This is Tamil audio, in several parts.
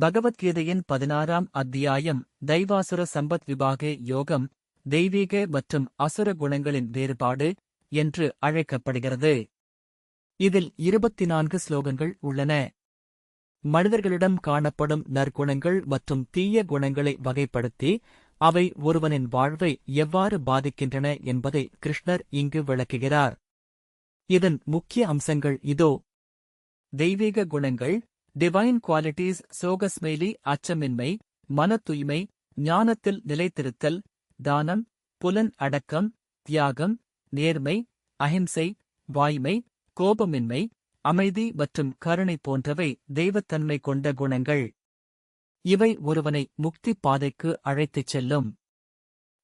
பகவத்கீதையின் 16ஆம் அத்தியாயம் தைவாசுர சம்பத் விபாக யோகம், தெய்வீக மற்றும் அசுர குணங்களின் வேறுபாடு என்று அழைக்கப்படுகிறது. இதில் 24 ஸ்லோகங்கள் உள்ளன. மனிதர்களிடம் காணப்படும் நற்குணங்கள் மற்றும் தீய குணங்களை வகைப்படுத்தி அவை ஒருவனின் வாழ்வை எவ்வாறு பாதிக்கின்றன என்பதை கிருஷ்ணர் இங்கு விளக்குகிறார். இதன் முக்கிய அம்சங்கள் இதோ. தெய்வீக குணங்கள், டிவைன் குவாலிட்டிஸ்: சோகஸ்மெய்லி, அச்சமின்மை, மன தூய்மை, ஞானத்தில் நிலைத்திருத்தல், தானம், புலன் அடக்கம், தியாகம், நேர்மை, அஹிம்சை, வாய்மை, கோபமின்மை, அமைதி மற்றும் கருணை போன்றவை தெய்வத்தன்மை கொண்ட குணங்கள். இவை ஒருவனை முக்தி பாதைக்கு அழைத்துச் செல்லும்.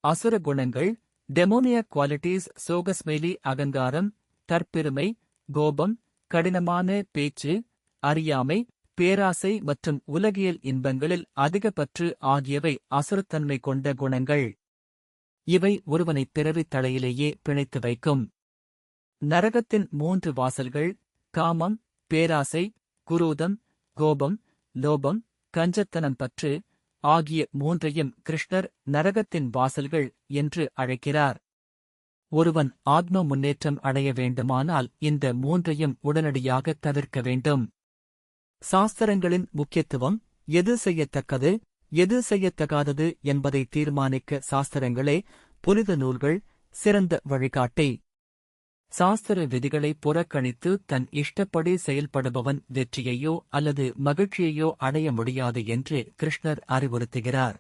அசுர குணங்கள், டெமோனியக் குவாலிட்டிஸ்: சோகஸ்மெய்லி, அகங்காரம், தற்பெருமை, கோபம், கடினமான பேச்சு, அறியாமை, பேராசை மற்றும் உலகியல் இன்பங்களில் அதிக பற்று ஆகியவை அசுரத்தன்மை கொண்ட குணங்கள். இவை ஒருவனை பிறவித் தலையிலேயே பிணைத்து வைக்கும். நரகத்தின் 3 வாசல்கள்: காமம், பேராசை, குரூதம், கோபம், லோபம், கஞ்சத்தனம் பற்று ஆகிய 3ஐயும் கிருஷ்ணர் நரகத்தின் வாசல்கள் என்று அழைக்கிறார். ஒருவன் ஆத்ம முன்னேற்றம் அடைய வேண்டுமானால் இந்த 3ஐயும் உடனடியாக தவிர்க்க வேண்டும். சாஸ்திரங்களின் முக்கியத்துவம்: எது செய்யத்தக்கது, எது செய்யத்தகாதது என்பதை தீர்மானிக்க சாஸ்திரங்களே, புனித நூல்கள், சிறந்த வழிகாட்டி. சாஸ்திர விதிகளை புறக்கணித்து தன் இஷ்டப்படி செயல்படுபவன் வெற்றியையோ அல்லது மகிழ்ச்சியையோ அடைய முடியாது என்று கிருஷ்ணர் அறிவுறுத்துகிறார்.